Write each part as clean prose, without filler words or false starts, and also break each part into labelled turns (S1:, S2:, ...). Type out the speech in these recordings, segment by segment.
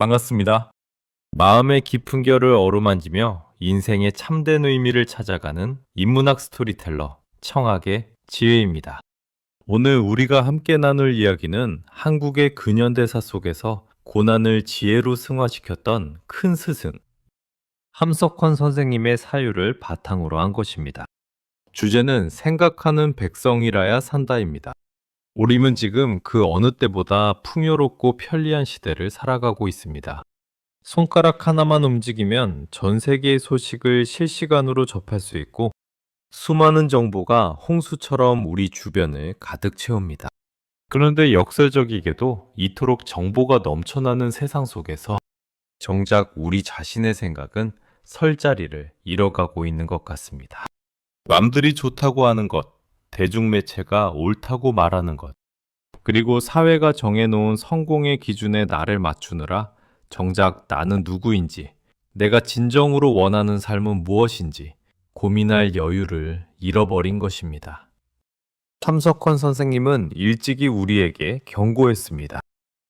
S1: 반갑습니다. 마음의 깊은 결을 어루만지며 인생의 참된 의미를 찾아가는 인문학 스토리텔러 청학의 지혜입니다. 오늘 우리가 함께 나눌 이야기는 한국의 근현대사 속에서 고난을 지혜로 승화시켰던 큰 스승 함석헌 선생님의 사유를 바탕으로 한 것입니다. 주제는 생각하는 백성이라야 산다입니다. 우리는 지금 그 어느 때보다 풍요롭고 편리한 시대를 살아가고 있습니다. 손가락 하나만 움직이면 전 세계의 소식을 실시간으로 접할 수 있고 수많은 정보가 홍수처럼 우리 주변을 가득 채웁니다. 그런데 역설적이게도 이토록 정보가 넘쳐나는 세상 속에서 정작 우리 자신의 생각은 설 자리를 잃어가고 있는 것 같습니다. 남들이 좋다고 하는 것, 대중매체가 옳다고 말하는 것, 그리고 사회가 정해놓은 성공의 기준에 나를 맞추느라 정작 나는 누구인지, 내가 진정으로 원하는 삶은 무엇인지 고민할 여유를 잃어버린 것입니다. 함석헌 선생님은 일찍이 우리에게 경고했습니다.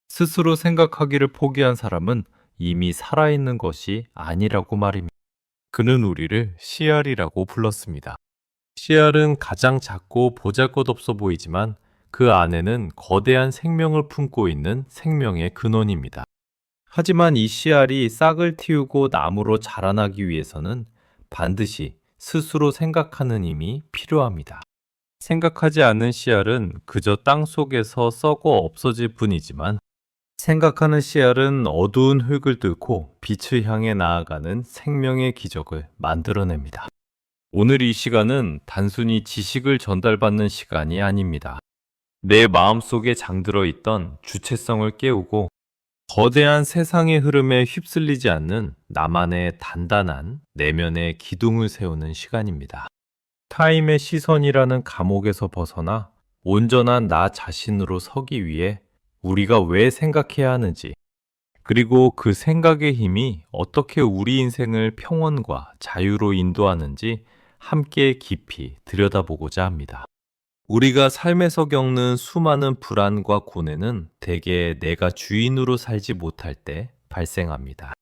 S1: 스스로 생각하기를 포기한 사람은 이미 살아있는 것이 아니라고 말입니다. 그는 우리를 씨알이라고 불렀습니다. 씨알은 가장 작고 보잘것없어 보이지만 그 안에는 거대한 생명을 품고 있는 생명의 근원입니다. 하지만 이 씨알이 싹을 틔우고 나무로 자라나기 위해서는 반드시 스스로 생각하는 힘이 필요합니다. 생각하지 않는 씨알은 그저 땅 속에서 썩어 없어질 뿐이지만 생각하는 씨알은 어두운 흙을 뚫고 빛을 향해 나아가는 생명의 기적을 만들어냅니다. 오늘 이 시간은 단순히 지식을 전달받는 시간이 아닙니다. 내 마음속에 장들어 있던 주체성을 깨우고 거대한 세상의 흐름에 휩쓸리지 않는 나만의 단단한 내면의 기둥을 세우는 시간입니다. 타인의 시선이라는 감옥에서 벗어나 온전한 나 자신으로 서기 위해 우리가 왜 생각해야 하는지, 그리고 그 생각의 힘이 어떻게 우리 인생을 평온과 자유로 인도하는지 함께 깊이 들여다보고자 합니다. 우리가 삶에서 겪는 수많은 불안과 고뇌는 대개 내가 주인으로 살지 못할 때 발생합니다.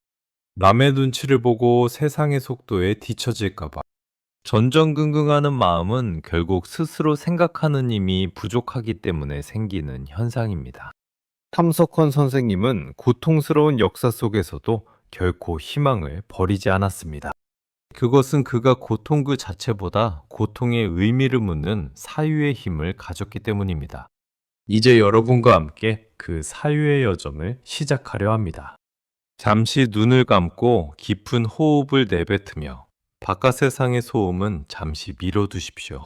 S1: 남의 눈치를 보고 세상의 속도에 뒤처질까봐 전전긍긍하는 마음은 결국 스스로 생각하는 힘이 부족하기 때문에 생기는 현상입니다. 함석헌 선생님은 고통스러운 역사 속에서도 결코 희망을 버리지 않았습니다. 그것은 그가 고통 그 자체보다 고통의 의미를 묻는 사유의 힘을 가졌기 때문입니다. 이제 여러분과 함께 그 사유의 여정을 시작하려 합니다. 잠시 눈을 감고 깊은 호흡을 내뱉으며 바깥 세상의 소음은 잠시 미뤄두십시오.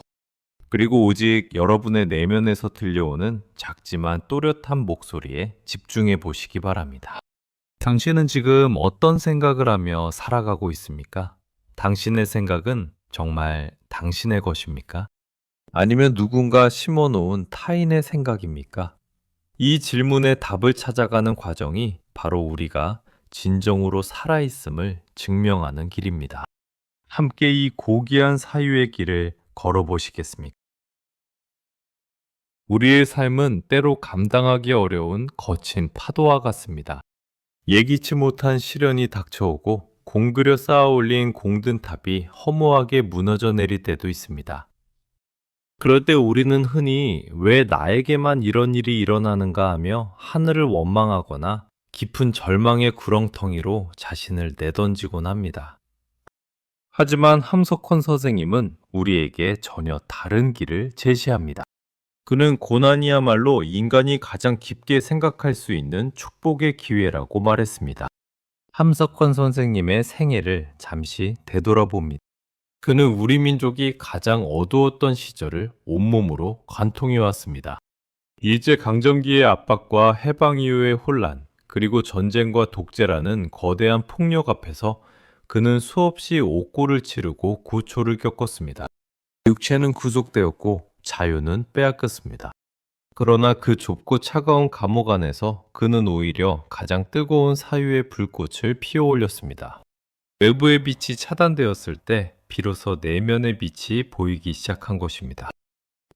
S1: 그리고 오직 여러분의 내면에서 들려오는 작지만 또렷한 목소리에 집중해 보시기 바랍니다. 당신은 지금 어떤 생각을 하며 살아가고 있습니까? 당신의 생각은 정말 당신의 것입니까? 아니면 누군가 심어놓은 타인의 생각입니까? 이 질문에 답을 찾아가는 과정이 바로 우리가 진정으로 살아있음을 증명하는 길입니다. 함께 이 고귀한 사유의 길을 걸어보시겠습니까? 우리의 삶은 때로 감당하기 어려운 거친 파도와 같습니다. 예기치 못한 시련이 닥쳐오고 공들여 쌓아 올린 공든탑이 허무하게 무너져 내릴 때도 있습니다. 그럴 때 우리는 흔히 왜 나에게만 이런 일이 일어나는가 하며 하늘을 원망하거나 깊은 절망의 구렁텅이로 자신을 내던지곤 합니다. 하지만 함석헌 선생님은 우리에게 전혀 다른 길을 제시합니다. 그는 고난이야말로 인간이 가장 깊게 생각할 수 있는 축복의 기회라고 말했습니다. 함석헌 선생님의 생애를 잠시 되돌아봅니다. 그는 우리 민족이 가장 어두웠던 시절을 온몸으로 관통해왔습니다. 일제강점기의 압박과 해방 이후의 혼란, 그리고 전쟁과 독재라는 거대한 폭력 앞에서 그는 수없이 옥고를 치르고 고초를 겪었습니다. 육체는 구속되었고 자유는 빼앗겼습니다. 그러나 그 좁고 차가운 감옥 안에서 그는 오히려 가장 뜨거운 사유의 불꽃을 피워 올렸습니다. 외부의 빛이 차단되었을 때 비로소 내면의 빛이 보이기 시작한 것입니다.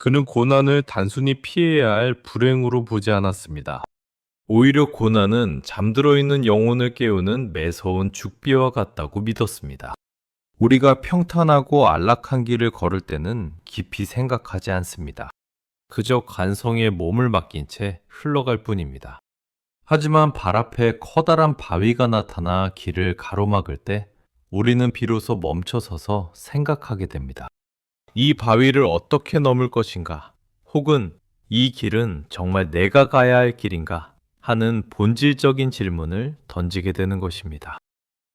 S1: 그는 고난을 단순히 피해야 할 불행으로 보지 않았습니다. 오히려 고난은 잠들어 있는 영혼을 깨우는 매서운 죽비와 같다고 믿었습니다. 우리가 평탄하고 안락한 길을 걸을 때는 깊이 생각하지 않습니다. 그저 간성에 몸을 맡긴 채 흘러갈 뿐입니다. 하지만 발 앞에 커다란 바위가 나타나 길을 가로막을 때 우리는 비로소 멈춰서서 생각하게 됩니다. 이 바위를 어떻게 넘을 것인가? 혹은 이 길은 정말 내가 가야 할 길인가? 하는 본질적인 질문을 던지게 되는 것입니다.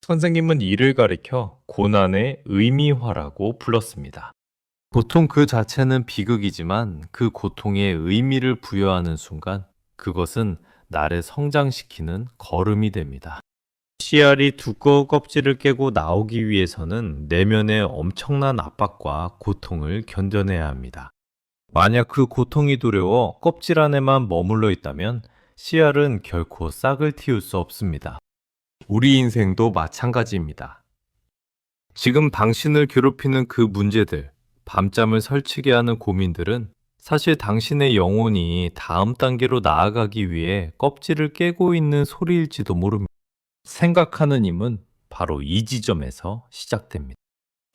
S1: 선생님은 이를 가리켜 고난의 의미화라고 불렀습니다. 보통 그 자체는 비극이지만 그 고통에 의미를 부여하는 순간 그것은 나를 성장시키는 걸음이 됩니다. 씨알이 두꺼운 껍질을 깨고 나오기 위해서는 내면의 엄청난 압박과 고통을 견뎌내야 합니다. 만약 그 고통이 두려워 껍질 안에만 머물러 있다면 씨알은 결코 싹을 틔울 수 없습니다. 우리 인생도 마찬가지입니다. 지금 당신을 괴롭히는 그 문제들, 밤잠을 설치게 하는 고민들은 사실 당신의 영혼이 다음 단계로 나아가기 위해 껍질을 깨고 있는 소리일지도 모릅니다. 생각하는 힘은 바로 이 지점에서 시작됩니다.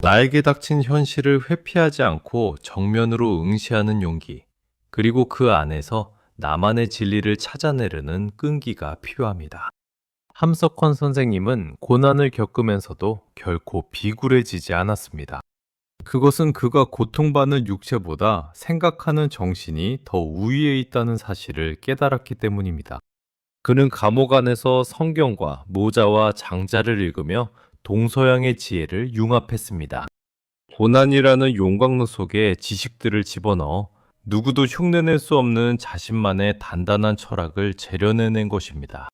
S1: 나에게 닥친 현실을 회피하지 않고 정면으로 응시하는 용기, 그리고 그 안에서 나만의 진리를 찾아내려는 끈기가 필요합니다. 함석헌 선생님은 고난을 겪으면서도 결코 비굴해지지 않았습니다. 그것은 그가 고통받는 육체보다 생각하는 정신이 더 우위에 있다는 사실을 깨달았기 때문입니다. 그는 감옥 안에서 성경과 모자와 장자를 읽으며 동서양의 지혜를 융합했습니다. 고난이라는 용광로 속에 지식들을 집어넣어 누구도 흉내낼 수 없는 자신만의 단단한 철학을 재련해낸 것입니다.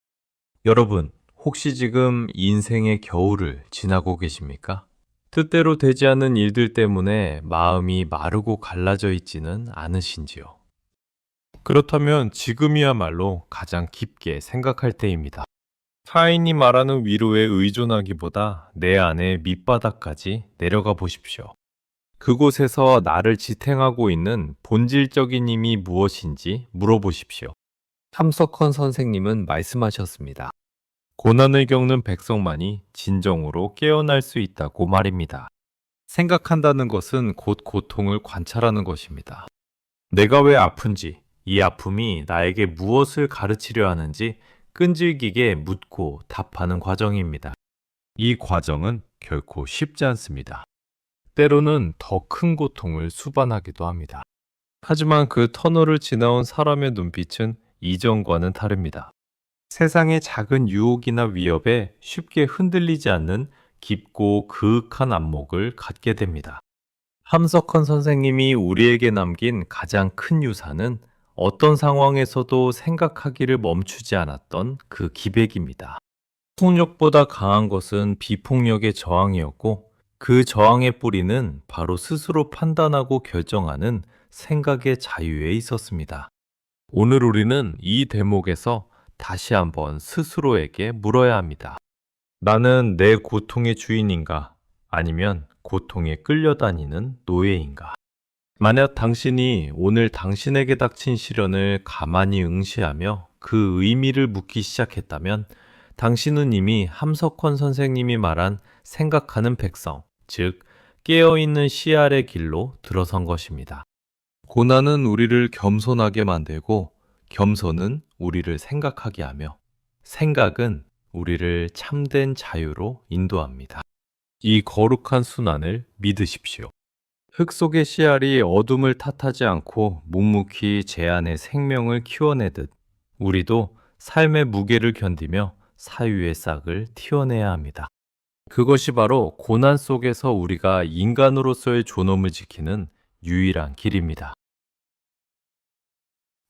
S1: 여러분, 혹시 지금 인생의 겨울을 지나고 계십니까? 뜻대로 되지 않은 일들 때문에 마음이 마르고 갈라져 있지는 않으신지요? 그렇다면 지금이야말로 가장 깊게 생각할 때입니다. 타인이 말하는 위로에 의존하기보다 내 안의 밑바닥까지 내려가 보십시오. 그곳에서 나를 지탱하고 있는 본질적인 힘이 무엇인지 물어보십시오. 함석헌 선생님은 말씀하셨습니다. 고난을 겪는 백성만이 진정으로 깨어날 수 있다고 말입니다. 생각한다는 것은 곧 고통을 관찰하는 것입니다. 내가 왜 아픈지, 이 아픔이 나에게 무엇을 가르치려 하는지 끈질기게 묻고 답하는 과정입니다. 이 과정은 결코 쉽지 않습니다. 때로는 더 큰 고통을 수반하기도 합니다. 하지만 그 터널을 지나온 사람의 눈빛은 이전과는 다릅니다. 세상의 작은 유혹이나 위협에 쉽게 흔들리지 않는 깊고 그윽한 안목을 갖게 됩니다. 함석헌 선생님이 우리에게 남긴 가장 큰 유산은 어떤 상황에서도 생각하기를 멈추지 않았던 그 기백입니다. 폭력보다 강한 것은 비폭력의 저항이었고 그 저항의 뿌리는 바로 스스로 판단하고 결정하는 생각의 자유에 있었습니다. 오늘 우리는 이 대목에서 다시 한번 스스로에게 물어야 합니다. 나는 내 고통의 주인인가? 아니면 고통에 끌려다니는 노예인가? 만약 당신이 오늘 당신에게 닥친 시련을 가만히 응시하며 그 의미를 묻기 시작했다면 당신은 이미 함석헌 선생님이 말한 생각하는 백성, 즉 깨어있는 씨알의 길로 들어선 것입니다. 고난은 우리를 겸손하게 만들고 겸손은 우리를 생각하게 하며 생각은 우리를 참된 자유로 인도합니다. 이 거룩한 순환을 믿으십시오. 흙 속의 씨알이 어둠을 탓하지 않고 묵묵히 제 안에 생명을 키워내듯 우리도 삶의 무게를 견디며 사유의 싹을 틔워내야 합니다. 그것이 바로 고난 속에서 우리가 인간으로서의 존엄을 지키는 유일한 길입니다.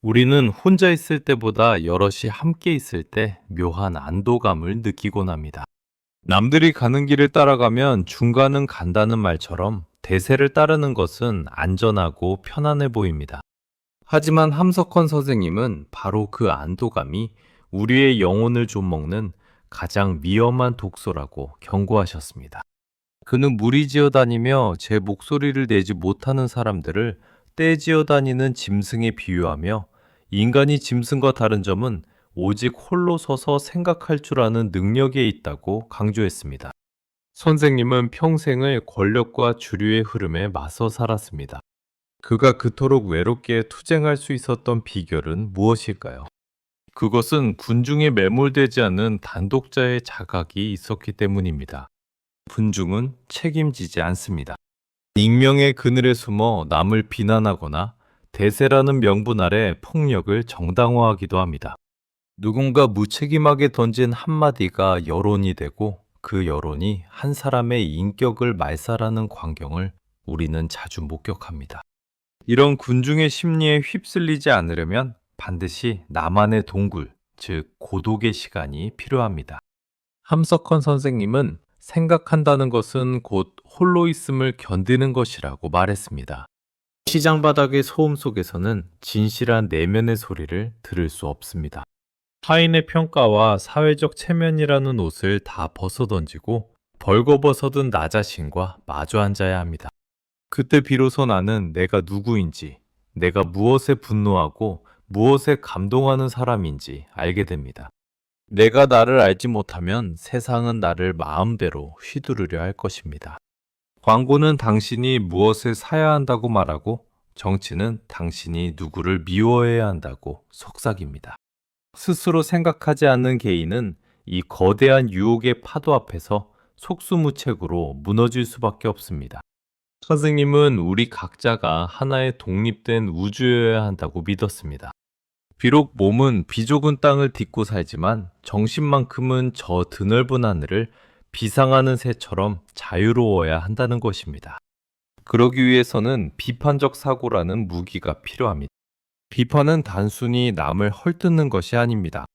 S1: 우리는 혼자 있을 때보다 여럿이 함께 있을 때 묘한 안도감을 느끼곤 합니다. 남들이 가는 길을 따라가면 중간은 간다는 말처럼 대세를 따르는 것은 안전하고 편안해 보입니다. 하지만 함석헌 선생님은 바로 그 안도감이 우리의 영혼을 좀먹는 가장 위험한 독소라고 경고하셨습니다. 그는 무리지어 다니며 제 목소리를 내지 못하는 사람들을 떼지어 다니는 짐승에 비유하며 인간이 짐승과 다른 점은 오직 홀로 서서 생각할 줄 아는 능력에 있다고 강조했습니다. 선생님은 평생을 권력과 주류의 흐름에 맞서 살았습니다. 그가 그토록 외롭게 투쟁할 수 있었던 비결은 무엇일까요? 그것은 군중에 매몰되지 않는 단독자의 자각이 있었기 때문입니다. 군중은 책임지지 않습니다. 익명의 그늘에 숨어 남을 비난하거나 대세라는 명분 아래 폭력을 정당화하기도 합니다. 누군가 무책임하게 던진 한마디가 여론이 되고 그 여론이 한 사람의 인격을 말살하는 광경을 우리는 자주 목격합니다. 이런 군중의 심리에 휩쓸리지 않으려면 반드시 나만의 동굴, 즉 고독의 시간이 필요합니다. 함석헌 선생님은 생각한다는 것은 곧 홀로 있음을 견디는 것이라고 말했습니다. 시장 바닥의 소음 속에서는 진실한 내면의 소리를 들을 수 없습니다. 타인의 평가와 사회적 체면이라는 옷을 다 벗어던지고 벌거벗어든 나 자신과 마주 앉아야 합니다. 그때 비로소 나는 내가 누구인지, 내가 무엇에 분노하고 무엇에 감동하는 사람인지 알게 됩니다. 내가 나를 알지 못하면 세상은 나를 마음대로 휘두르려 할 것입니다. 광고는 당신이 무엇을 사야 한다고 말하고 정치는 당신이 누구를 미워해야 한다고 속삭입니다. 스스로 생각하지 않는 개인은 이 거대한 유혹의 파도 앞에서 속수무책으로 무너질 수밖에 없습니다. 선생님은 우리 각자가 하나의 독립된 우주여야 한다고 믿었습니다. 비록 몸은 비좁은 땅을 딛고 살지만 정신만큼은 저 드넓은 하늘을 비상하는 새처럼 자유로워야 한다는 것입니다. 그러기 위해서는 비판적 사고라는 무기가 필요합니다. 비판은 단순히 남을 헐뜯는 것이 아닙니다.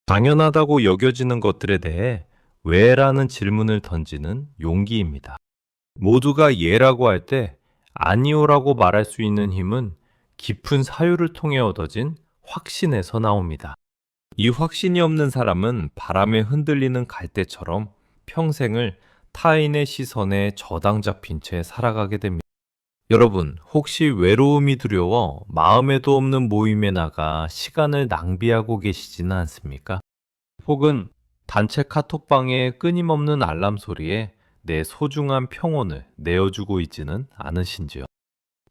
S1: 당연하다고 여겨지는 것들에 대해 왜라는 질문을 던지는 용기입니다. 모두가 예라고 할 때 아니오라고 말할 수 있는 힘은 깊은 사유를 통해 얻어진 확신에서 나옵니다. 이 확신이 없는 사람은 바람에 흔들리는 갈대처럼 평생을 타인의 시선에 저당 잡힌 채 살아가게 됩니다. 여러분, 혹시 외로움이 두려워 마음에도 없는 모임에 나가 시간을 낭비하고 계시지는 않습니까? 혹은 단체 카톡방의 끊임없는 알람 소리에 내 소중한 평온을 내어주고 있지는 않으신지요?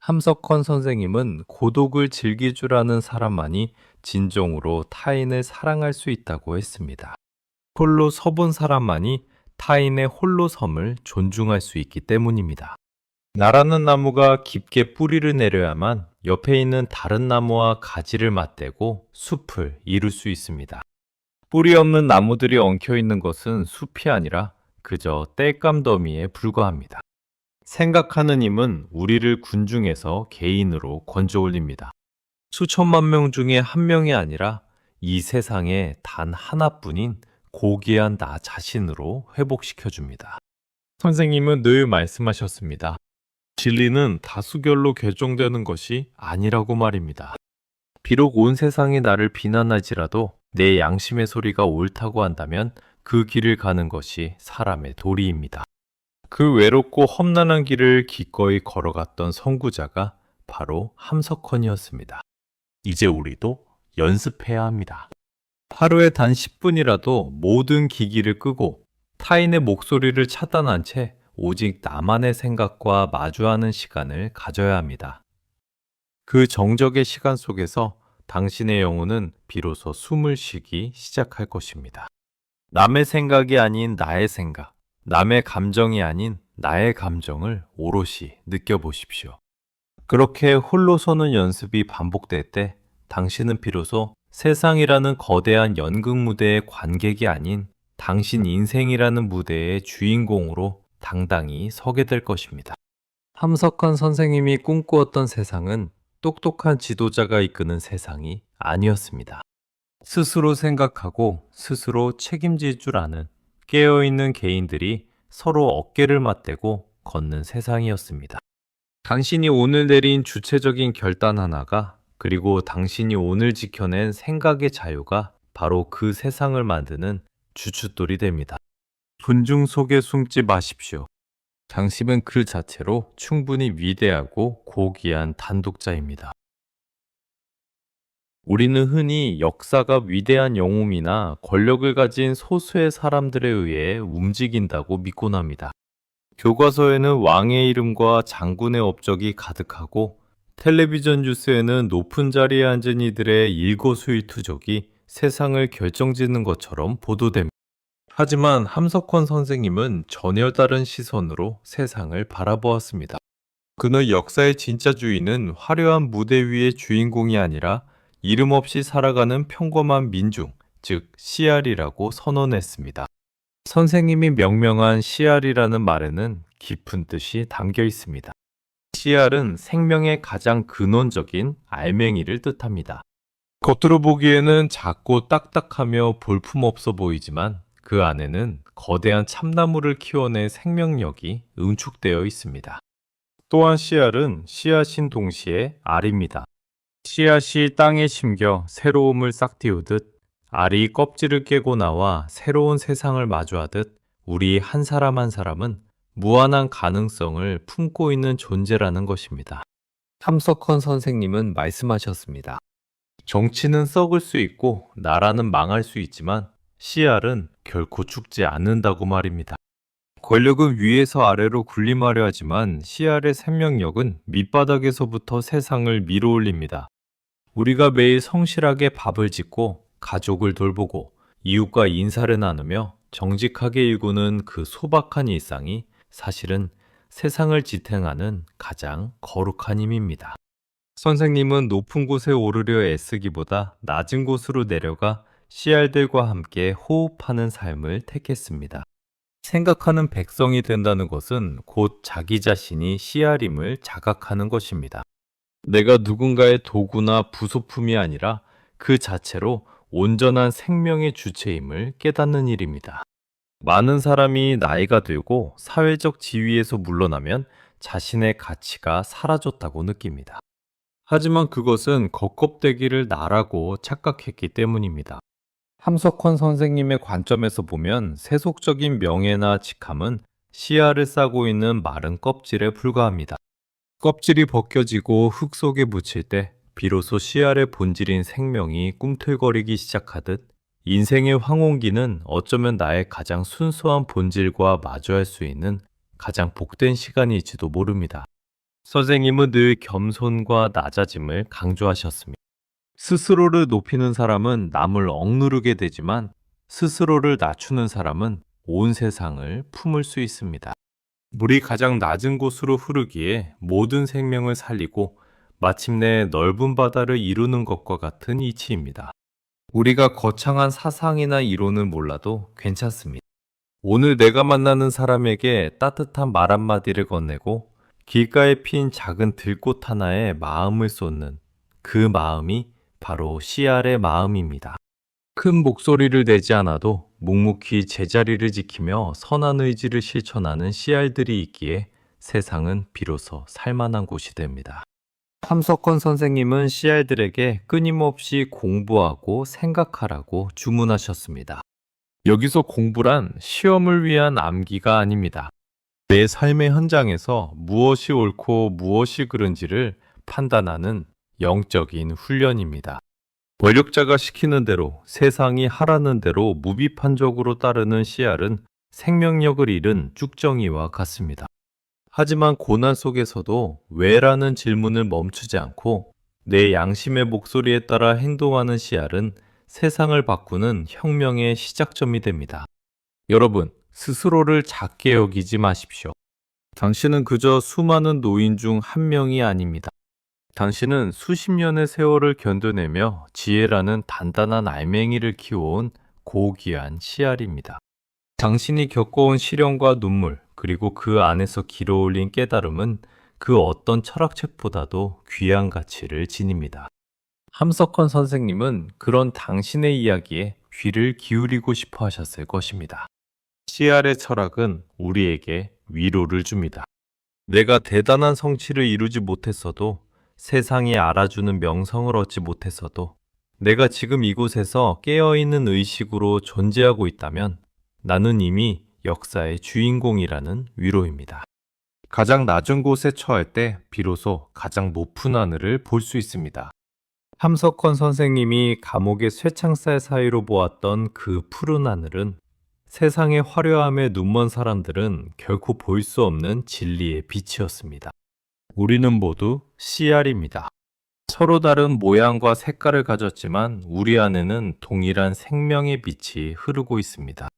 S1: 함석헌 선생님은 고독을 즐길 줄 아는 사람만이 진정으로 타인을 사랑할 수 있다고 했습니다. 홀로 서본 사람만이 타인의 홀로섬을 존중할 수 있기 때문입니다. 나라는 나무가 깊게 뿌리를 내려야만 옆에 있는 다른 나무와 가지를 맞대고 숲을 이룰 수 있습니다. 뿌리 없는 나무들이 엉켜 있는 것은 숲이 아니라 그저 땔감 더미에 불과합니다. 생각하는 힘은 우리를 군중에서 개인으로 건져 올립니다. 수천만 명 중에 한 명이 아니라 이 세상에 단 하나뿐인 고귀한 나 자신으로 회복시켜줍니다. 선생님은 늘 말씀하셨습니다. 진리는 다수결로 결정되는 것이 아니라고 말입니다. 비록 온 세상이 나를 비난하지라도 내 양심의 소리가 옳다고 한다면 그 길을 가는 것이 사람의 도리입니다. 그 외롭고 험난한 길을 기꺼이 걸어갔던 선구자가 바로 함석헌이었습니다. 이제 우리도 연습해야 합니다. 하루에 단 10분이라도 모든 기기를 끄고 타인의 목소리를 차단한 채 오직 나만의 생각과 마주하는 시간을 가져야 합니다. 그 정적의 시간 속에서 당신의 영혼은 비로소 숨을 쉬기 시작할 것입니다. 남의 생각이 아닌 나의 생각, 남의 감정이 아닌 나의 감정을 오롯이 느껴보십시오. 그렇게 홀로 서는 연습이 반복될 때 당신은 비로소 세상이라는 거대한 연극 무대의 관객이 아닌 당신 인생이라는 무대의 주인공으로 당당히 서게 될 것입니다. 함석헌 선생님이 꿈꾸었던 세상은 똑똑한 지도자가 이끄는 세상이 아니었습니다. 스스로 생각하고 스스로 책임질 줄 아는 깨어있는 개인들이 서로 어깨를 맞대고 걷는 세상이었습니다. 당신이 오늘 내린 주체적인 결단 하나가 그리고 당신이 오늘 지켜낸 생각의 자유가 바로 그 세상을 만드는 주춧돌이 됩니다. 군중 속에 숨지 마십시오. 당신은 그 자체로 충분히 위대하고 고귀한 단독자입니다. 우리는 흔히 역사가 위대한 영웅이나 권력을 가진 소수의 사람들에 의해 움직인다고 믿곤 합니다. 교과서에는 왕의 이름과 장군의 업적이 가득하고 텔레비전 뉴스에는 높은 자리에 앉은 이들의 일거수일투족이 세상을 결정짓는 것처럼 보도됩니다. 하지만 함석헌 선생님은 전혀 다른 시선으로 세상을 바라보았습니다. 그는 역사의 진짜 주인은 화려한 무대 위의 주인공이 아니라 이름 없이 살아가는 평범한 민중, 즉 CR이라고 선언했습니다. 선생님이 명명한 CR이라는 말에는 깊은 뜻이 담겨 있습니다. CR은 생명의 가장 근원적인 알맹이를 뜻합니다. 겉으로 보기에는 작고 딱딱하며 볼품없어 보이지만 그 안에는 거대한 참나무를 키워낸 생명력이 응축되어 있습니다. 또한 씨알은 씨앗인 동시에 알입니다. 씨앗이 땅에 심겨 새로움을 싹 틔우듯 알이 껍질을 깨고 나와 새로운 세상을 마주하듯 우리 한 사람 한 사람은 무한한 가능성을 품고 있는 존재라는 것입니다. 함석헌 선생님은 말씀하셨습니다. 정치는 썩을 수 있고 나라는 망할 수 있지만 씨알은 결코 죽지 않는다고 말입니다. 권력은 위에서 아래로 군림하려 하지만 씨알의 생명력은 밑바닥에서부터 세상을 밀어올립니다. 우리가 매일 성실하게 밥을 짓고 가족을 돌보고 이웃과 인사를 나누며 정직하게 일구는 그 소박한 일상이 사실은 세상을 지탱하는 가장 거룩한 힘입니다. 선생님은 높은 곳에 오르려 애쓰기보다 낮은 곳으로 내려가 씨알들과 함께 호흡하는 삶을 택했습니다. 생각하는 백성이 된다는 것은 곧 자기 자신이 씨알임을 자각하는 것입니다. 내가 누군가의 도구나 부속품이 아니라 그 자체로 온전한 생명의 주체임을 깨닫는 일입니다. 많은 사람이 나이가 들고 사회적 지위에서 물러나면 자신의 가치가 사라졌다고 느낍니다. 하지만 그것은 겉껍데기를 나라고 착각했기 때문입니다. 함석헌 선생님의 관점에서 보면 세속적인 명예나 직함은 씨알을 싸고 있는 마른 껍질에 불과합니다. 껍질이 벗겨지고 흙 속에 묻힐 때 비로소 씨알의 본질인 생명이 꿈틀거리기 시작하듯 인생의 황혼기는 어쩌면 나의 가장 순수한 본질과 마주할 수 있는 가장 복된 시간일지도 모릅니다. 선생님은 늘 겸손과 낮아짐을 강조하셨습니다. 스스로를 높이는 사람은 남을 억누르게 되지만 스스로를 낮추는 사람은 온 세상을 품을 수 있습니다. 물이 가장 낮은 곳으로 흐르기에 모든 생명을 살리고 마침내 넓은 바다를 이루는 것과 같은 이치입니다. 우리가 거창한 사상이나 이론을 몰라도 괜찮습니다. 오늘 내가 만나는 사람에게 따뜻한 말 한마디를 건네고 길가에 핀 작은 들꽃 하나에 마음을 쏟는 그 마음이 바로 씨알의 마음입니다. 큰 목소리를 내지 않아도 묵묵히 제자리를 지키며 선한 의지를 실천하는 씨알들이 있기에 세상은 비로소 살만한 곳이 됩니다. 함석헌 선생님은 씨알들에게 끊임없이 공부하고 생각하라고 주문하셨습니다. 여기서 공부란 시험을 위한 암기가 아닙니다. 내 삶의 현장에서 무엇이 옳고 무엇이 그른지를 판단하는 영적인 훈련입니다. 권력자가 시키는 대로 세상이 하라는 대로 무비판적으로 따르는 씨알은 생명력을 잃은 쭉정이와 같습니다. 하지만 고난 속에서도 왜라는 질문을 멈추지 않고 내 양심의 목소리에 따라 행동하는 씨알은 세상을 바꾸는 혁명의 시작점이 됩니다. 여러분, 스스로를 작게 여기지 마십시오. 당신은 그저 수많은 노인 중 한 명이 아닙니다. 당신은 수십 년의 세월을 견뎌내며 지혜라는 단단한 알맹이를 키워온 고귀한 씨알입니다. 당신이 겪어온 시련과 눈물, 그리고 그 안에서 길어올린 깨달음은 그 어떤 철학책보다도 귀한 가치를 지닙니다. 함석헌 선생님은 그런 당신의 이야기에 귀를 기울이고 싶어 하셨을 것입니다. 씨알의 철학은 우리에게 위로를 줍니다. 내가 대단한 성취를 이루지 못했어도 세상이 알아주는 명성을 얻지 못했어도 내가 지금 이곳에서 깨어있는 의식으로 존재하고 있다면 나는 이미 역사의 주인공이라는 위로입니다. 가장 낮은 곳에 처할 때 비로소 가장 높은 하늘을 볼 수 있습니다. 함석헌 선생님이 감옥의 쇠창살 사이로 보았던 그 푸른 하늘은 세상의 화려함에 눈먼 사람들은 결코 볼 수 없는 진리의 빛이었습니다. 우리는 모두 씨알입니다. 서로 다른 모양과 색깔을 가졌지만 우리 안에는 동일한 생명의 빛이 흐르고 있습니다.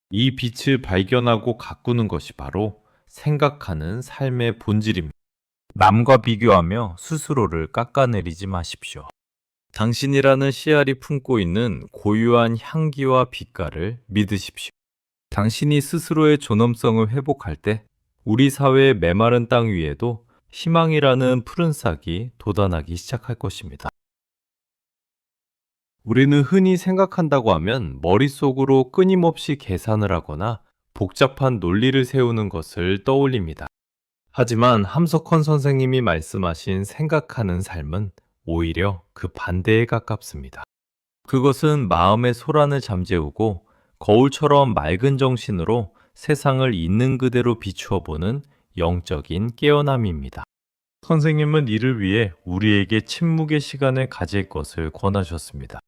S1: 이 빛을 발견하고 가꾸는 것이 바로 생각하는 삶의 본질입니다. 남과 비교하며 스스로를 깎아내리지 마십시오. 당신이라는 씨알이 품고 있는 고유한 향기와 빛깔을 믿으십시오. 당신이 스스로의 존엄성을 회복할 때 우리 사회의 메마른 땅 위에도 희망이라는 푸른 싹이 돋아나기 시작할 것입니다. 우리는 흔히 생각한다고 하면 머릿속으로 끊임없이 계산을 하거나 복잡한 논리를 세우는 것을 떠올립니다. 하지만 함석헌 선생님이 말씀하신 생각하는 삶은 오히려 그 반대에 가깝습니다. 그것은 마음의 소란을 잠재우고 거울처럼 맑은 정신으로 세상을 있는 그대로 비추어 보는 영적인 깨어남입니다. 선생님은 이를 위해 우리에게 침묵의 시간을 가질 것을 권하셨습니다.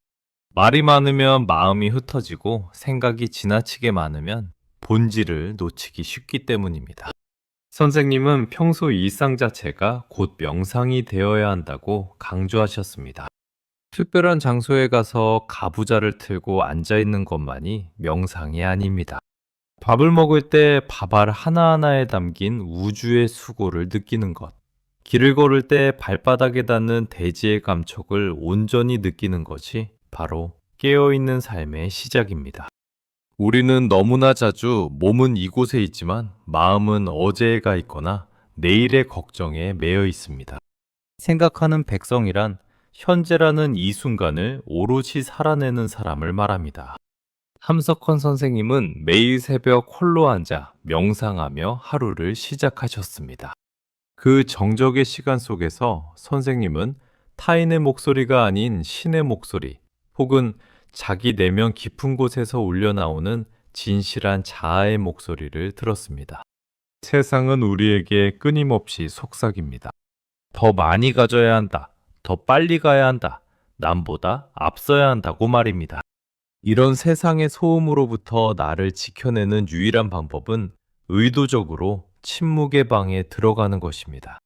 S1: 말이 많으면 마음이 흩어지고 생각이 지나치게 많으면 본질을 놓치기 쉽기 때문입니다. 선생님은 평소 일상 자체가 곧 명상이 되어야 한다고 강조하셨습니다. 특별한 장소에 가서 가부좌를 틀고 앉아 있는 것만이 명상이 아닙니다. 밥을 먹을 때 밥알 하나하나에 담긴 우주의 수고를 느끼는 것. 길을 걸을 때 발바닥에 닿는 대지의 감촉을 온전히 느끼는 것이 바로 깨어있는 삶의 시작입니다. 우리는 너무나 자주 몸은 이곳에 있지만 마음은 어제에 가 있거나 내일의 걱정에 매여 있습니다. 생각하는 백성이란 현재라는 이 순간을 오롯이 살아내는 사람을 말합니다. 함석헌 선생님은 매일 새벽 홀로 앉아 명상하며 하루를 시작하셨습니다. 그 정적의 시간 속에서 선생님은 타인의 목소리가 아닌 신의 목소리, 혹은 자기 내면 깊은 곳에서 울려나오는 진실한 자아의 목소리를 들었습니다. 세상은 우리에게 끊임없이 속삭입니다. 더 많이 가져야 한다. 더 빨리 가야 한다. 남보다 앞서야 한다고 말입니다. 이런 세상의 소음으로부터 나를 지켜내는 유일한 방법은 의도적으로 침묵의 방에 들어가는 것입니다.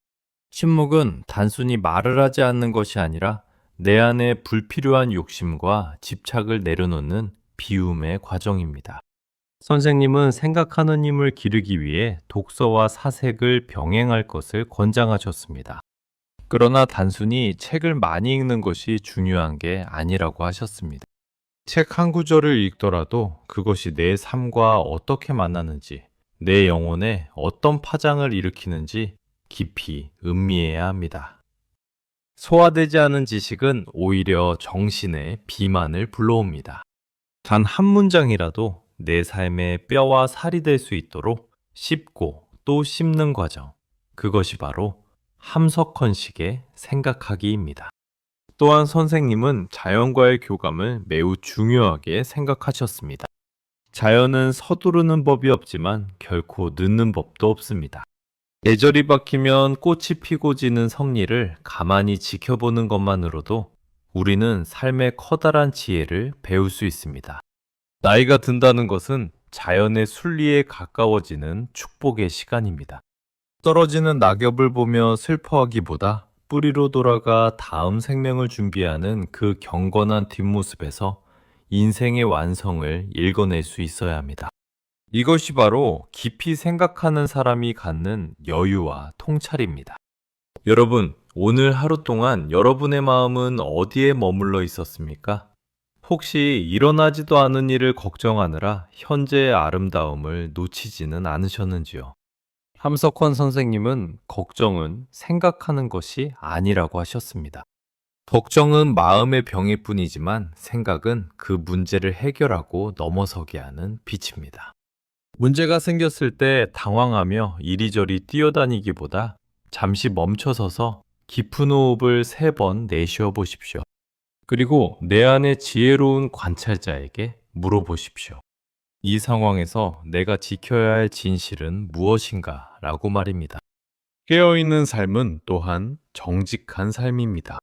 S1: 침묵은 단순히 말을 하지 않는 것이 아니라 내 안에 불필요한 욕심과 집착을 내려놓는 비움의 과정입니다. 선생님은 생각하는 힘을 기르기 위해 독서와 사색을 병행할 것을 권장하셨습니다. 그러나 단순히 책을 많이 읽는 것이 중요한 게 아니라고 하셨습니다. 책 한 구절을 읽더라도 그것이 내 삶과 어떻게 만나는지, 내 영혼에 어떤 파장을 일으키는지 깊이 음미해야 합니다. 소화되지 않은 지식은 오히려 정신에 비만을 불러옵니다. 단 한 문장이라도 내 삶의 뼈와 살이 될 수 있도록 씹고 또 씹는 과정, 그것이 바로 함석헌식의 생각하기입니다. 또한 선생님은 자연과의 교감을 매우 중요하게 생각하셨습니다. 자연은 서두르는 법이 없지만 결코 늦는 법도 없습니다. 계절이 바뀌면 꽃이 피고 지는 섭리를 가만히 지켜보는 것만으로도 우리는 삶의 커다란 지혜를 배울 수 있습니다. 나이가 든다는 것은 자연의 순리에 가까워지는 축복의 시간입니다. 떨어지는 낙엽을 보며 슬퍼하기보다 뿌리로 돌아가 다음 생명을 준비하는 그 경건한 뒷모습에서 인생의 완성을 읽어낼 수 있어야 합니다. 이것이 바로 깊이 생각하는 사람이 갖는 여유와 통찰입니다. 여러분, 오늘 하루 동안 여러분의 마음은 어디에 머물러 있었습니까? 혹시 일어나지도 않은 일을 걱정하느라 현재의 아름다움을 놓치지는 않으셨는지요? 함석헌 선생님은 걱정은 생각하는 것이 아니라고 하셨습니다. 걱정은 마음의 병일 뿐이지만 생각은 그 문제를 해결하고 넘어서게 하는 빛입니다. 문제가 생겼을 때 당황하며 이리저리 뛰어다니기보다 잠시 멈춰서서 깊은 호흡을 3번 내쉬어 보십시오. 그리고 내 안에 지혜로운 관찰자에게 물어보십시오. 이 상황에서 내가 지켜야 할 진실은 무엇인가? 라고 말입니다. 깨어있는 삶은 또한 정직한 삶입니다.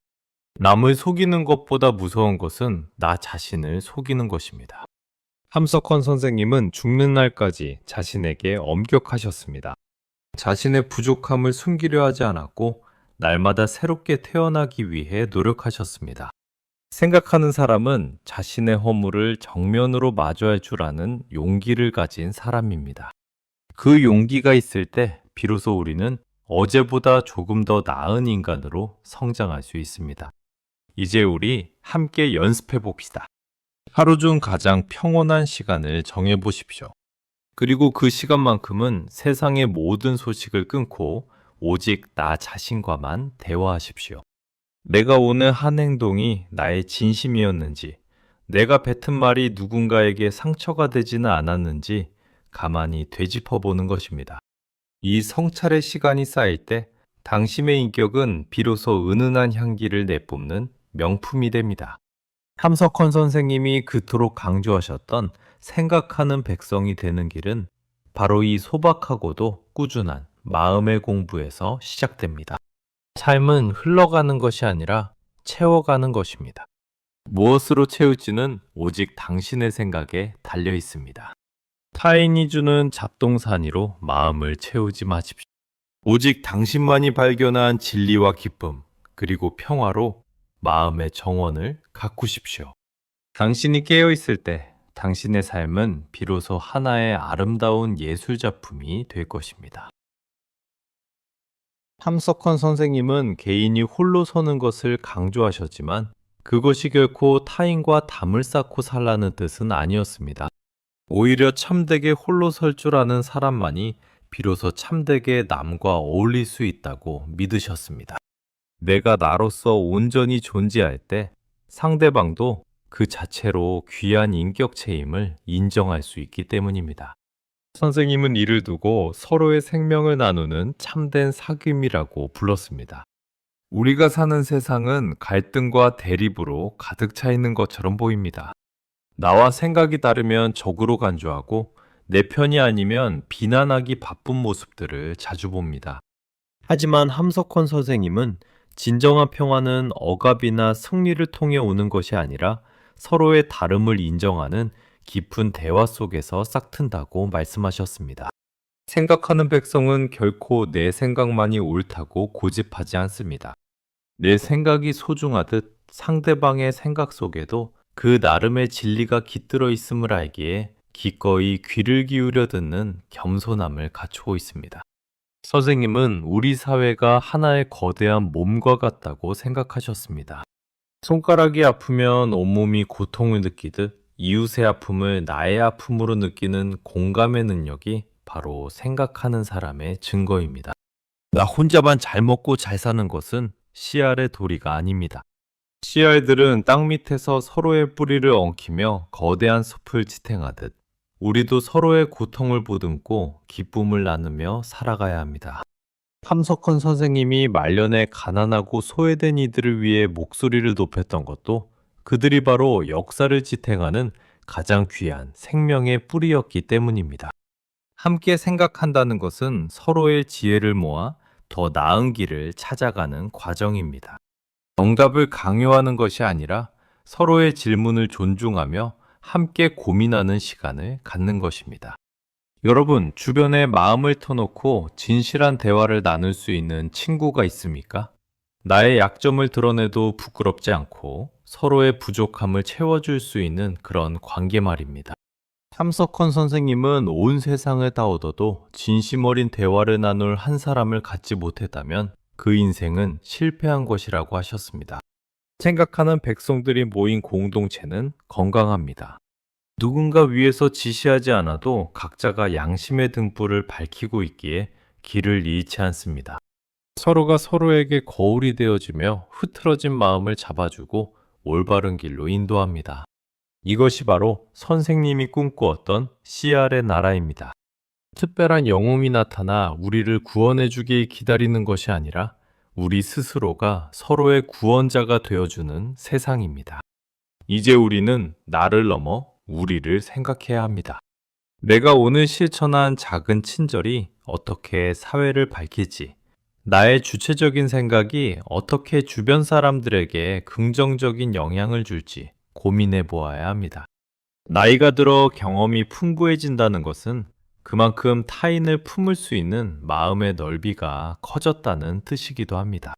S1: 남을 속이는 것보다 무서운 것은 나 자신을 속이는 것입니다. 함석헌 선생님은 죽는 날까지 자신에게 엄격하셨습니다. 자신의 부족함을 숨기려 하지 않았고 날마다 새롭게 태어나기 위해 노력하셨습니다. 생각하는 사람은 자신의 허물을 정면으로 마주할 줄 아는 용기를 가진 사람입니다. 그 용기가 있을 때 비로소 우리는 어제보다 조금 더 나은 인간으로 성장할 수 있습니다. 이제 우리 함께 연습해 봅시다. 하루 중 가장 평온한 시간을 정해 보십시오. 그리고 그 시간만큼은 세상의 모든 소식을 끊고 오직 나 자신과만 대화하십시오. 내가 오늘 한 행동이 나의 진심이었는지, 내가 뱉은 말이 누군가에게 상처가 되지는 않았는지 가만히 되짚어 보는 것입니다. 이 성찰의 시간이 쌓일 때 당신의 인격은 비로소 은은한 향기를 내뿜는 명품이 됩니다. 함석헌 선생님이 그토록 강조하셨던 생각하는 백성이 되는 길은 바로 이 소박하고도 꾸준한 마음의 공부에서 시작됩니다. 삶은 흘러가는 것이 아니라 채워가는 것입니다. 무엇으로 채울지는 오직 당신의 생각에 달려 있습니다. 타인이 주는 잡동사니로 마음을 채우지 마십시오. 오직 당신만이 발견한 진리와 기쁨, 그리고 평화로 마음의 정원을 가꾸십시오. 당신이 깨어있을 때 당신의 삶은 비로소 하나의 아름다운 예술작품이 될 것입니다. 함석헌 선생님은 개인이 홀로 서는 것을 강조하셨지만 그것이 결코 타인과 담을 쌓고 살라는 뜻은 아니었습니다. 오히려 참되게 홀로 설 줄 아는 사람만이 비로소 참되게 남과 어울릴 수 있다고 믿으셨습니다. 내가 나로서 온전히 존재할 때 상대방도 그 자체로 귀한 인격체임을 인정할 수 있기 때문입니다. 선생님은 이를 두고 서로의 생명을 나누는 참된 사귐이라고 불렀습니다. 우리가 사는 세상은 갈등과 대립으로 가득 차 있는 것처럼 보입니다. 나와 생각이 다르면 적으로 간주하고 내 편이 아니면 비난하기 바쁜 모습들을 자주 봅니다. 하지만 함석헌 선생님은 진정한 평화는 억압이나 승리를 통해 오는 것이 아니라 서로의 다름을 인정하는 깊은 대화 속에서 싹튼다고 말씀하셨습니다. 생각하는 백성은 결코 내 생각만이 옳다고 고집하지 않습니다. 내 생각이 소중하듯 상대방의 생각 속에도 그 나름의 진리가 깃들어 있음을 알기에 기꺼이 귀를 기울여 듣는 겸손함을 갖추고 있습니다. 선생님은 우리 사회가 하나의 거대한 몸과 같다고 생각하셨습니다. 손가락이 아프면 온몸이 고통을 느끼듯 이웃의 아픔을 나의 아픔으로 느끼는 공감의 능력이 바로 생각하는 사람의 증거입니다. 나 혼자만 잘 먹고 잘 사는 것은 씨알의 도리가 아닙니다. 씨알들은 땅 밑에서 서로의 뿌리를 엉키며 거대한 숲을 지탱하듯 우리도 서로의 고통을 보듬고 기쁨을 나누며 살아가야 합니다. 함석헌 선생님이 말년에 가난하고 소외된 이들을 위해 목소리를 높였던 것도 그들이 바로 역사를 지탱하는 가장 귀한 생명의 뿌리였기 때문입니다. 함께 생각한다는 것은 서로의 지혜를 모아 더 나은 길을 찾아가는 과정입니다. 정답을 강요하는 것이 아니라 서로의 질문을 존중하며 함께 고민하는 시간을 갖는 것입니다. 여러분, 주변에 마음을 터놓고 진실한 대화를 나눌 수 있는 친구가 있습니까? 나의 약점을 드러내도 부끄럽지 않고 서로의 부족함을 채워줄 수 있는 그런 관계 말입니다. 함석헌 선생님은 온 세상을 다 얻어도 진심 어린 대화를 나눌 한 사람을 갖지 못했다면 그 인생은 실패한 것이라고 하셨습니다. 생각하는 백성들이 모인 공동체는 건강합니다. 누군가 위에서 지시하지 않아도 각자가 양심의 등불을 밝히고 있기에 길을 잃지 않습니다. 서로가 서로에게 거울이 되어주며 흐트러진 마음을 잡아주고 올바른 길로 인도합니다. 이것이 바로 선생님이 꿈꾸었던 CR의 나라입니다. 특별한 영웅이 나타나 우리를 구원해주길 기다리는 것이 아니라 우리 스스로가 서로의 구원자가 되어주는 세상입니다. 이제 우리는 나를 넘어 우리를 생각해야 합니다. 내가 오늘 실천한 작은 친절이 어떻게 사회를 밝힐지, 나의 주체적인 생각이 어떻게 주변 사람들에게 긍정적인 영향을 줄지 고민해 보아야 합니다. 나이가 들어 경험이 풍부해진다는 것은 그만큼 타인을 품을 수 있는 마음의 넓이가 커졌다는 뜻이기도 합니다.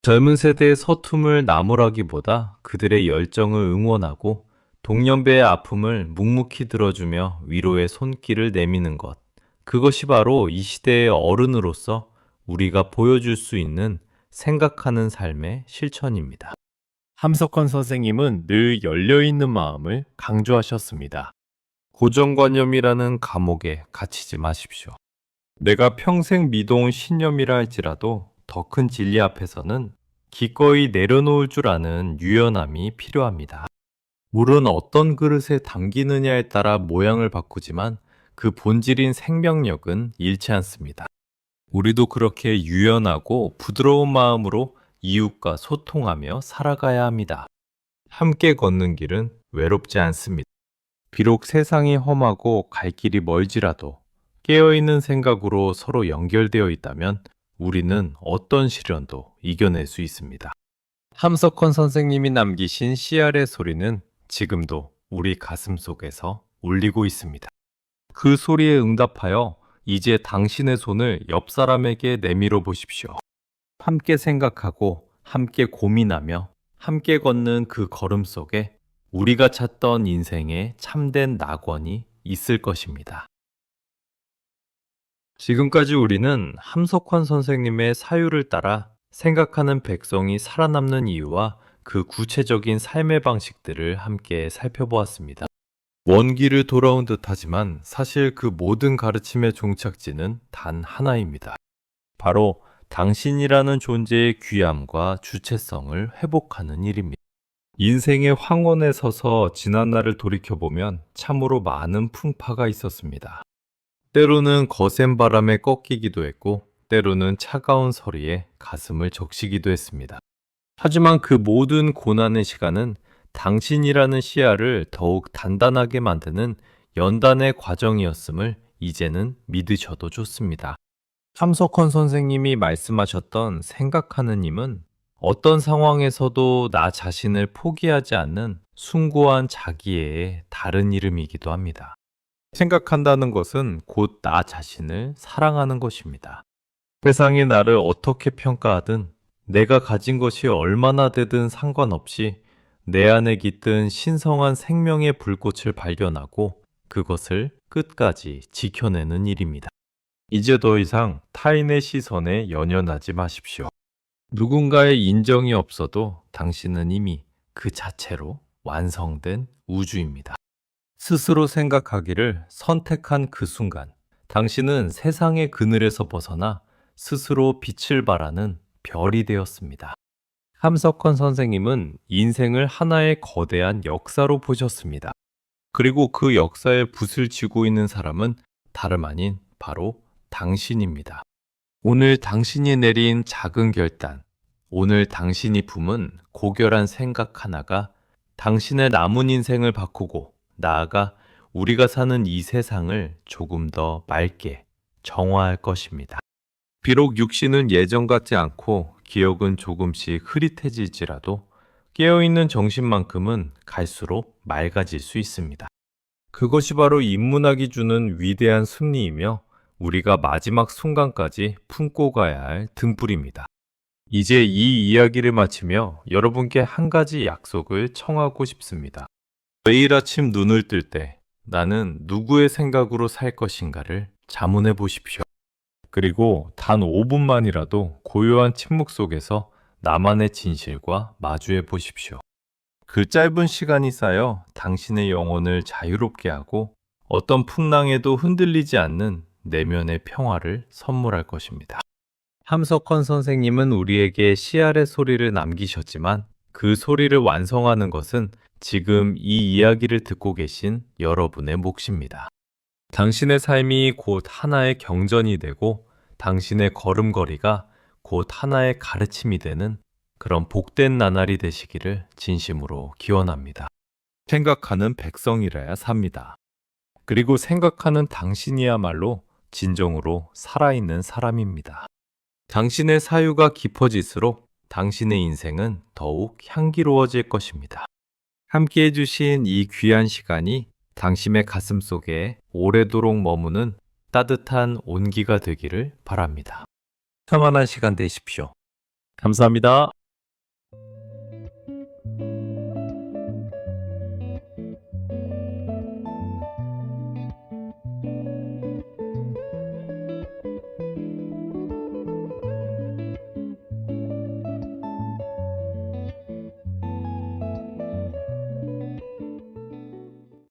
S1: 젊은 세대의 서툼을 나무라기보다 그들의 열정을 응원하고 동년배의 아픔을 묵묵히 들어주며 위로의 손길을 내미는 것. 그것이 바로 이 시대의 어른으로서 우리가 보여줄 수 있는 생각하는 삶의 실천입니다. 함석헌 선생님은 늘 열려있는 마음을 강조하셨습니다. 고정관념이라는 감옥에 갇히지 마십시오. 내가 평생 믿어온 신념이라 할지라도 더 큰 진리 앞에서는 기꺼이 내려놓을 줄 아는 유연함이 필요합니다. 물은 어떤 그릇에 담기느냐에 따라 모양을 바꾸지만 그 본질인 생명력은 잃지 않습니다. 우리도 그렇게 유연하고 부드러운 마음으로 이웃과 소통하며 살아가야 합니다. 함께 걷는 길은 외롭지 않습니다. 비록 세상이 험하고 갈 길이 멀지라도 깨어있는 생각으로 서로 연결되어 있다면 우리는 어떤 시련도 이겨낼 수 있습니다. 함석헌 선생님이 남기신 씨알의 소리는 지금도 우리 가슴 속에서 울리고 있습니다. 그 소리에 응답하여 이제 당신의 손을 옆 사람에게 내밀어 보십시오. 함께 생각하고 함께 고민하며 함께 걷는 그 걸음 속에 우리가 찾던 인생의 참된 낙원이 있을 것입니다. 지금까지 우리는 함석헌 선생님의 사유를 따라 생각하는 백성이 살아남는 이유와 그 구체적인 삶의 방식들을 함께 살펴보았습니다. 원기를 돌아온 듯하지만 사실 그 모든 가르침의 종착지는 단 하나입니다. 바로 당신이라는 존재의 귀함과 주체성을 회복하는 일입니다. 인생의 황혼에 서서 지난날을 돌이켜보면 참으로 많은 풍파가 있었습니다. 때로는 거센 바람에 꺾이기도 했고 때로는 차가운 서리에 가슴을 적시기도 했습니다. 하지만 그 모든 고난의 시간은 당신이라는 씨알을 더욱 단단하게 만드는 연단의 과정이었음을 이제는 믿으셔도 좋습니다. 함석헌 선생님이 말씀하셨던 생각하는 힘은 어떤 상황에서도 나 자신을 포기하지 않는 숭고한 자기애의 다른 이름이기도 합니다. 생각한다는 것은 곧 나 자신을 사랑하는 것입니다. 세상이 나를 어떻게 평가하든 내가 가진 것이 얼마나 되든 상관없이 내 안에 깃든 신성한 생명의 불꽃을 발견하고 그것을 끝까지 지켜내는 일입니다. 이제 더 이상 타인의 시선에 연연하지 마십시오. 누군가의 인정이 없어도 당신은 이미 그 자체로 완성된 우주입니다. 스스로 생각하기를 선택한 그 순간, 당신은 세상의 그늘에서 벗어나 스스로 빛을 발하는 별이 되었습니다. 함석헌 선생님은 인생을 하나의 거대한 역사로 보셨습니다. 그리고 그 역사에 붓을 쥐고 있는 사람은 다름 아닌 바로 당신입니다. 오늘 당신이 내린 작은 결단, 오늘 당신이 품은 고결한 생각 하나가 당신의 남은 인생을 바꾸고 나아가 우리가 사는 이 세상을 조금 더 맑게 정화할 것입니다. 비록 육신은 예전 같지 않고 기억은 조금씩 흐릿해질지라도 깨어있는 정신만큼은 갈수록 맑아질 수 있습니다. 그것이 바로 인문학이 주는 위대한 승리이며 우리가 마지막 순간까지 품고 가야 할 등불입니다. 이제 이 이야기를 마치며 여러분께 한 가지 약속을 청하고 싶습니다. 매일 아침 눈을 뜰 때 나는 누구의 생각으로 살 것인가를 자문해 보십시오. 그리고 단 5분만이라도 고요한 침묵 속에서 나만의 진실과 마주해 보십시오. 그 짧은 시간이 쌓여 당신의 영혼을 자유롭게 하고 어떤 풍랑에도 흔들리지 않는 내면의 평화를 선물할 것입니다. 함석헌 선생님은 우리에게 씨알의 소리를 남기셨지만 그 소리를 완성하는 것은 지금 이 이야기를 듣고 계신 여러분의 몫입니다. 당신의 삶이 곧 하나의 경전이 되고 당신의 걸음걸이가 곧 하나의 가르침이 되는 그런 복된 나날이 되시기를 진심으로 기원합니다. 생각하는 백성이라야 삽니다. 그리고 생각하는 당신이야말로 진정으로 살아있는 사람입니다. 당신의 사유가 깊어질수록 당신의 인생은 더욱 향기로워질 것입니다. 함께 해주신 이 귀한 시간이 당신의 가슴 속에 오래도록 머무는 따뜻한 온기가 되기를 바랍니다. 평안한 시간 되십시오. 감사합니다.